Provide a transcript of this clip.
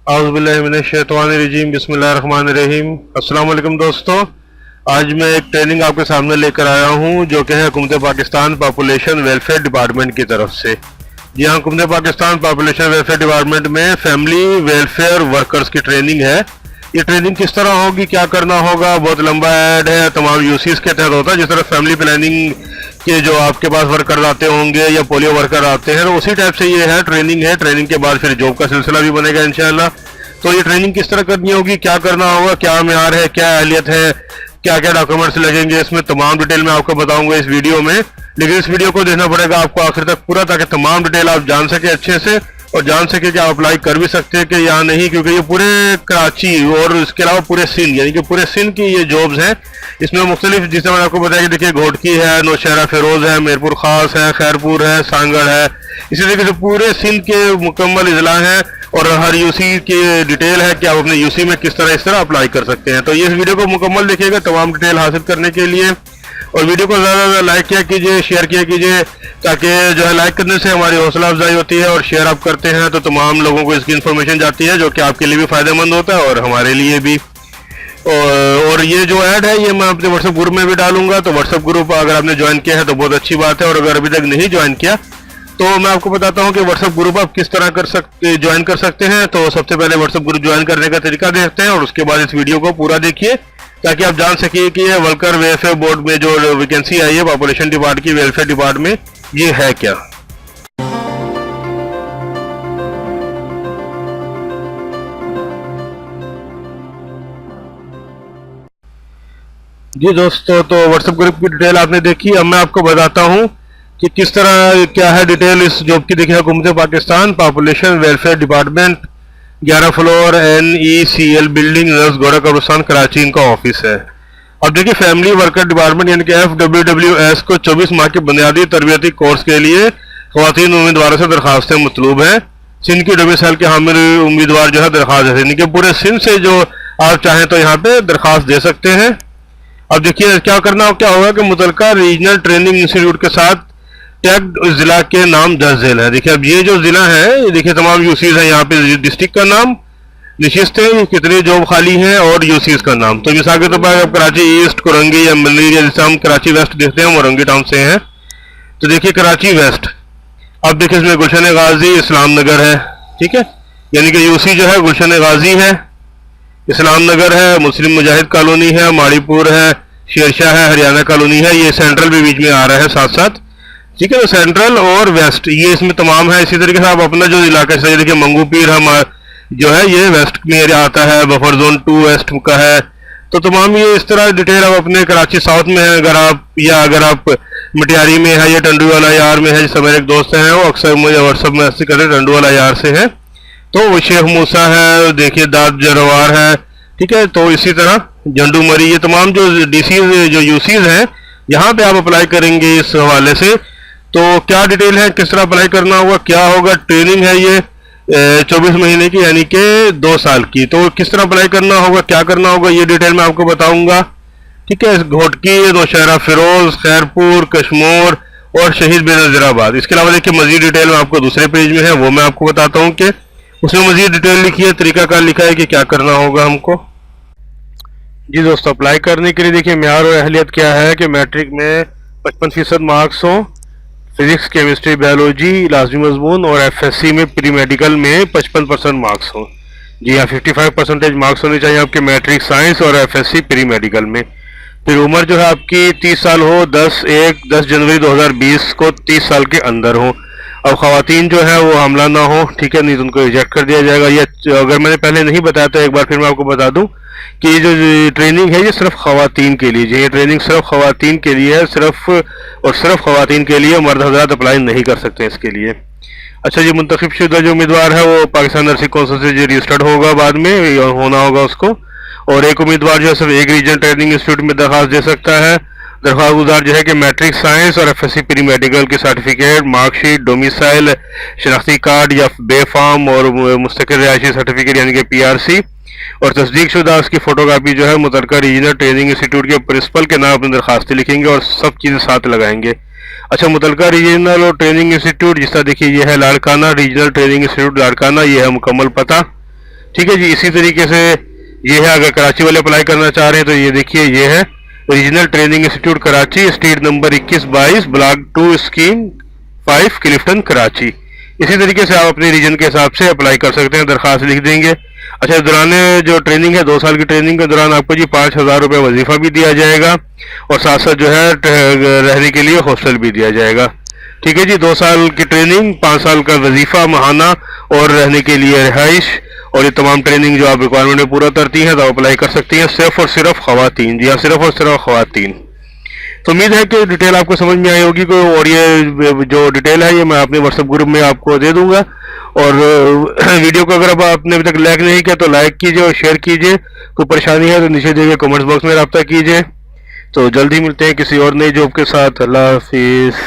औज़ुबिल्लाहिमिनश्शैतानिर्रजीम बिस्मिल्लाहिर्रहमानिर्रहीम। अस्सलाम वालेकुम दोस्तों, आज मैं एक ट्रेनिंग आपके सामने लेकर आया हूं जो कि है हुकूमत पाकिस्तान पॉपुलेशन वेलफेयर डिपार्टमेंट की तरफ से। जी हाँ, हुकूमत पाकिस्तान पॉपुलेशन वेलफेयर डिपार्टमेंट में फैमिली वेलफेयर वर्कर्स की ट्रेनिंग है। ये ट्रेनिंग किस तरह होगी, क्या करना होगा, बहुत लंबा ऐड है, तमाम यूसीज के तहत होता है। जिस तरह फैमिली प्लानिंग के जो आपके पास वर्कर आते होंगे या पोलियो वर्कर आते हैं, तो उसी टाइप से ये है ट्रेनिंग है। ट्रेनिंग के बाद फिर जॉब का सिलसिला भी बनेगा इंशाल्लाह। तो ये ट्रेनिंग किस तरह करनी होगी, क्या करना होगा, क्या म्यार है, क्या अहलियत है, क्या क्या डॉक्यूमेंट्स लगेंगे, इसमें तमाम डिटेल मैं आपको बताऊंगा इस वीडियो में। लेकिन इस वीडियो को देखना पड़ेगा आपको आखिर तक पूरा, ताकि तमाम डिटेल आप जान सके अच्छे से और जान सके कि आप अप्लाई कर भी सकते हैं कि या नहीं, क्योंकि ये पूरे कराची और इसके अलावा पूरे सिंध, यानी कि पूरे सिंध की ये जॉब्स हैं। इसमें मुख्तलिफ, जिससे मैंने आपको बताया कि देखिए घोटकी है, नौशहरा फिरोज है, मीरपुर खास है, खैरपुर है, सांगड़ है, इसी तरीके से पूरे सिंध के मुकम्मल इजला हैं और हर यूसी की डिटेल है कि आप अपने यूसी में किस तरह इस तरह अप्लाई कर सकते हैं। तो ये वीडियो को मुकम्मल देखिएगा तमाम डिटेल हासिल करने के लिए, और वीडियो को ज़्यादा ज़्यादा लाइक किया कीजिए, शेयर किया कीजिए, ताकि जो है लाइक करने से हमारी हौसला अफजाई होती है, और शेयर आप करते हैं तो तमाम लोगों को इसकी इन्फॉर्मेशन जाती है, जो कि आपके लिए भी फ़ायदेमंद होता है और हमारे लिए भी। और ये जो ऐड है ये मैं अपने व्हाट्सएप ग्रुप में भी डालूंगा, तो व्हाट्सएप ग्रुप अगर आपने ज्वाइन किया है तो बहुत अच्छी बात है, और अगर अभी तक नहीं ज्वाइन किया तो मैं आपको बताता हूं कि व्हाट्सएप ग्रुप आप किस तरह ज्वाइन कर सकते हैं। तो सबसे पहले व्हाट्सएप ग्रुप ज्वाइन करने का तरीका देखते हैं, और उसके बाद इस वीडियो को पूरा देखिए ताकि आप जान सकिए कि ये वर्कर वेलफेयर बोर्ड में जो वैकेंसी आई है पॉपुलेशन डिपार्टमेंट की वेलफेयर डिपार्टमेंट में, ये है क्या। जी दोस्तों, तो व्हाट्सएप ग्रुप की डिटेल आपने देखी। अब मैं आपको बताता हूं कि किस तरह क्या है डिटेल इस जॉब की। देखिए, हुकूमत Pakistan population welfare department 11 floor NECL building, nurse Gaura कब्रिस्तान, कराची इनका ऑफिस है। अब देखिए, फैमिली वर्कर डिपार्टमेंट यानी कि FWWS को 24 माह के बुनियादी तरबियती कोर्स के लिए ख्वातीन उम्मीदवारों से दरखास्तें मतलूब हैं। सिंध की डोमिसाइल के हामिल उम्मीदवार जो है दरखास्त दे, यानी कि पूरे सिंध से जो आप चाहें तो यहाँ पे दरखास्त दे सकते हैं। अब देखिए क्या करना, क्या होगा कि मुतलका रीजनल ट्रेनिंग इंस्टीट्यूट के साथ टैग्ड जिला के नाम दर्ज झेल है। देखिए, अब ये जो जिला है, ये देखिए तमाम यूसीज है यहाँ पे, डिस्ट्रिक्ट का नाम, नशिस्तें, कितने जॉब खाली हैं और यूसीज का नाम। तो मिसाल के तौर पर आप कराची ईस्ट, कोरंगी या मलिर, या जैसे हम कराची वेस्ट देखते हैं, मोरंगी टाउन से हैं, तो देखिए कराची वेस्ट। अब देखिए इसमें गुलशन गाजी इस्लाम नगर है, ठीक है, यानी कि यूसी जो है गुलशन गाजी है, इस्लाम नगर है, मुस्लिम मुजाहिद कॉलोनी है, माड़ीपुर है, शेरशाह है, हरियाणा कॉलोनी है, ये सेंट्रल भी बीच में आ रहा है साथ साथ, ठीक है। तो सेंट्रल और वेस्ट ये इसमें तमाम है। इसी तरीके से आप अपना जो इलाका है, देखिए मंगू पीर हम जो है ये वेस्ट में एरिया आता है, बफर जोन 2 वेस्ट का है। तो तमाम ये इस तरह डिटेल आप अपने कराची साउथ में है अगर आप, या अगर आप मटियारी में है या टंडू वाला यार में है, जैसे मेरे एक दोस्त हैं वो अक्सर मुझे व्हाट्सअप में ऐसे करते, टंडू वाला यार से है, तो वो शेख मूसा है, देखिए दाद जरवार है, ठीक है। तो इसी तरह झंडू मरी, ये तमाम जो डीसीज जो यूसीज हैं यहाँ पे आप अप्लाई करेंगे इस हवाले से। तो क्या डिटेल है, किस तरह अप्लाई करना होगा, क्या होगा, ट्रेनिंग है ये 24 महीने की, यानी कि 2 साल की। तो किस तरह अप्लाई करना होगा, क्या करना होगा, ये डिटेल मैं आपको बताऊंगा, ठीक है। घोटकी, नौशहरा फिरोज, खैरपुर, कश्मोर और शहीद बेनजीराबाद। इसके अलावा देखिए मजीद डिटेल में आपको दूसरे पेज में है, वो मैं आपको बताता हूँ कि उसमें मजीद डिटेल लिखी है, तरीकाकार लिखा है कि क्या करना होगा हमको। जी दोस्तों, अप्लाई करने के लिए देखिए म्यार और अहलियत क्या है कि मैट्रिक में 55% मार्क्स हों, फिजिक्स, केमिस्ट्री, बायोलॉजी लाजमी मजमून, और FSC में प्री मेडिकल में 55% मार्क्स हों। जी हाँ, 55% मार्क्स होने चाहिए आपके मैट्रिक साइंस और FSC प्री मेडिकल में। फिर उम्र जो है आपकी 30 साल हो, 10 जनवरी 2020 को 30 साल के अंदर हो। अब ख़वातीन जो है वो हमला ना हो, ठीक है, नहीं तो उनको रिजेक्ट कर दिया जाएगा। ये अगर मैंने पहले नहीं बताया तो एक बार फिर मैं आपको बता दूं कि ये जो ट्रेनिंग है ये सिर्फ ख़वातीन के लिए, ये ट्रेनिंग सिर्फ ख़वातीन के लिए है, सिर्फ और सिर्फ ख़वातीन के लिए, मर्द हज़रात अप्लाई नहीं कर सकते इसके लिए। अच्छा जी, मुंतखब शुदा जो उम्मीदवार है वो पाकिस्तान नर्सिंग कौंसिल से जो रजिस्टर्ड होगा, बाद में होना होगा उसको, और एक उम्मीदवार जो है सिर्फ एक रीजन ट्रेनिंग इंस्टीट्यूट में दरखास्त दे सकता है। दरख्वास्त गुजार जो है कि मैट्रिक साइंस और FSC प्री मेडिकल की सर्टिफिकेट, मार्कशीट, डोमिसाइल शनाख्ती कार्ड या बे फार्म और मुस्तकिल रिहायशी सर्टिफिकेट यानी कि PRC, और तस्दीक शुदा उसकी फोटोकॉपी जो है मुतलका रीजनल ट्रेनिंग इंस्टीट्यूट के प्रिंसिपल के नाम अपनी दरखास्तें लिखेंगे और सब चीज़ें साथ लगाएंगे। अच्छा, मुतलका रीजनल और ट्रेनिंग इंस्टीट्यूट, जिसका देखिए ये है Larkana regional training institute Larkana, ये है मुकम्मल पता, ठीक है जी। इसी तरीके से ये है, अगर कराची वाले अप्लाई करना चाह रहे हैं तो ये देखिए, ये है regional training institute Karachi, street number 2122, block 2, scheme 5, Clifton Karachi. इसी तरीके से आप अपने रीजन के हिसाब से अप्लाई कर सकते हैं, दरखास्त लिख देंगे। अच्छा, इस दौरान जो ट्रेनिंग है, 2 साल की ट्रेनिंग के दौरान आपको जी 5,000 रुपये वजीफा भी दिया जाएगा और साथ साथ जो है रहने के लिए हॉस्टल भी दिया जाएगा। ठीक है जी, 2 साल की ट्रेनिंग, 5 साल का वजीफा माहाना और रहने के लिए रिहाइश, और ये तमाम ट्रेनिंग जो आप रिक्वायरमेंट में पूरा करती हैं तो आप अप्लाई कर सकती हैं, सिर्फ और सिर्फ खवातीन। जी हाँ, सिर्फ और सिर्फ खवातीन। तो उम्मीद है कि डिटेल आपको समझ में आई होगी को, और ये जो डिटेल है ये मैं अपने व्हाट्सएप ग्रुप में आपको दे दूंगा। और वीडियो को अगर अब आपने अभी तक लाइक नहीं किया तो लाइक कीजिए और शेयर कीजिए। कोई परेशानी है तो नीचे दिए गए कमेंट्स बॉक्स में रब्ता कीजिए। तो जल्दी मिलते हैं किसी और नई जॉब के साथ। अल्लाह हाफिज़।